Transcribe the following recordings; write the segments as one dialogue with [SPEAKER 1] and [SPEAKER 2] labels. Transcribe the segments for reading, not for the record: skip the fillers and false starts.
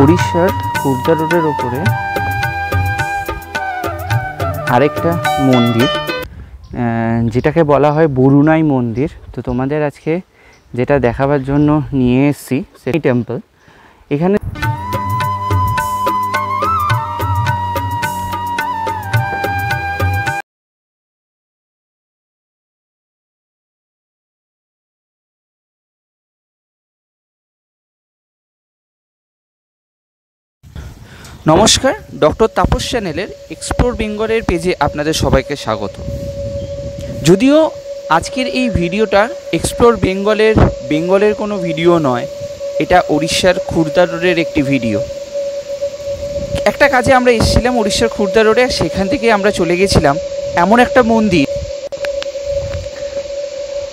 [SPEAKER 1] উড়িষ্যার খুর্দা রোডের ওপরে আরেকটা মন্দির, যেটাকে বলা হয় বরুণাই মন্দির। তো তোমাদের আজকে যেটা দেখাবার জন্য নিয়ে এসেছি সেই টেম্পল। এখানে
[SPEAKER 2] নমস্কার, ডক্টর তাপস চ্যানেলের এক্সপ্লোর বেঙ্গলের পেজে আপনাদের সবাইকে স্বাগত। যদিও আজকের এই ভিডিওটা এক্সপ্লোর বেঙ্গলের কোনো ভিডিও নয়, এটা উড়িষ্যার খুর্দা রোডের একটি ভিডিও। একটা কাজে আমরা এসেছিলাম উড়িষ্যার খুর্দা রোডে, সেখান থেকে আমরা চলে গেছিলাম এমন একটা মন্দির।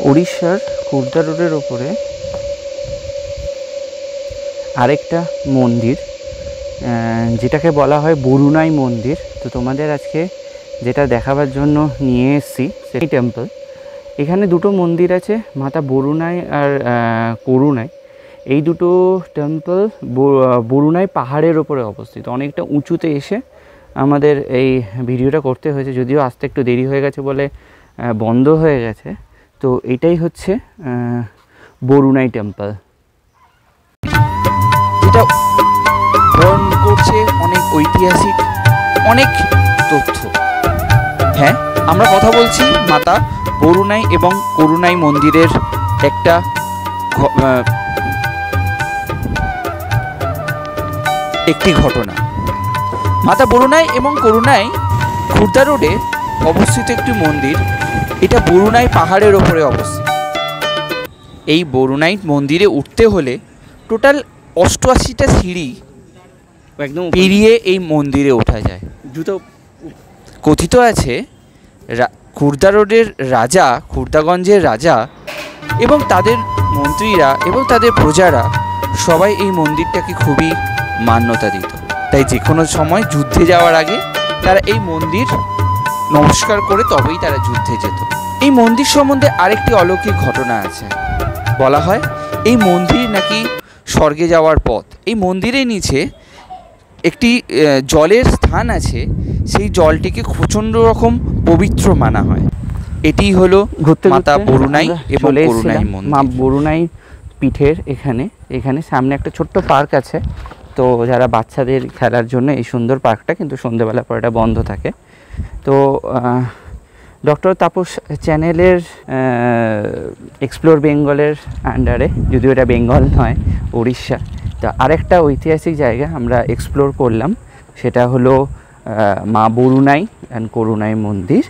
[SPEAKER 1] উড়িষ্যার খুর্দা রোডের ওপরে আরেকটা মন্দির, যেটাকে বলা হয় বরুণাই মন্দির। তো তোমাদের আজকে যেটা দেখাবার জন্য নিয়ে এসেছি সেই টেম্পল। এখানে দুটো মন্দির আছে, মাতা বরুণাই আর করুণাই। এই দুটো টেম্পল বরুণাই পাহাড়ের ওপরে অবস্থিত। অনেকটা উঁচুতে এসে আমাদের এই ভিডিওটা করতে হয়েছে, যদিও আসতে একটু দেরি হয়ে গেছে বলে বন্ধ হয়ে গেছে। তো এটাই হচ্ছে বরুণাই টেম্পল,
[SPEAKER 2] যেটা বহন করছে অনেক ঐতিহাসিক অনেক তথ্য। হ্যাঁ, আমরা কথা বলছি মাতা বরুণাই এবং করুণাই মন্দিরের একটি ঘটনা। মাতা বরুণাই এবং করুণাই খুর্দা রোডে অবস্থিত একটি মন্দির। এটা বরুণাই পাহাড়ের ওপরে অবস্থিত। এই বরুণাই মন্দিরে উঠতে হলে টোটাল 88টা সিঁড়ি একদম পেরিয়ে এই মন্দিরে ওঠা যায়। কথিত আছে খুর্দা রোডের রাজা, খুর্দাগঞ্জের রাজা এবং তাদের মন্ত্রীরা এবং তাদের প্রজারা সবাই এই মন্দিরটাকে খুবই মান্যতা দিত। তাই যে কোনো সময় যুদ্ধে যাওয়ার আগে তারা এই মন্দির নমস্কার করে তবেই তারা যুদ্ধে যেত। এই মন্দির সম্বন্ধে আরেকটি অলৌকিক ঘটনা আছে। বলা হয় এই মন্দির নাকি স্বর্গে যাওয়ার পথ। এই মন্দিরের নিচে একটি জলের স্থান আছে, সেই জলটিকে প্রচণ্ড রকম পবিত্র মানা হয়। এটি হলো মাতা বরুণাই এবং করুণাই মন্দির।
[SPEAKER 1] মা বরুণাই পীঠের এখানে সামনে একটা ছোট্ট পার্ক আছে। তো যারা বাচ্চাদের খেলার জন্য এই সুন্দর পার্কটা, কিন্তু সন্ধ্যেবেলা পর এটা বন্ধ থাকে। তো ডক্টর তাপস চ্যানেলের এক্সপ্লোর বেঙ্গলের আন্ডারে, যদিও এটা বেঙ্গল নয়, উড়িষ্যা। তো আরেকটা ঐতিহাসিক জায়গা আমরা এক্সপ্লোর করলাম, সেটা হলো মা বরুণাই অ্যান্ড করুণাই মন্দির।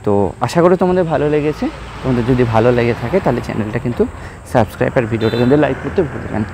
[SPEAKER 1] তো আশা করি তোমাদের ভালো লেগেছে। তোমাদের যদি ভালো লেগে থাকে তাহলে চ্যানেলটা কিন্তু সাবস্ক্রাইব আর ভিডিওটা কিন্তু লাইক করতে ভুলবেন না।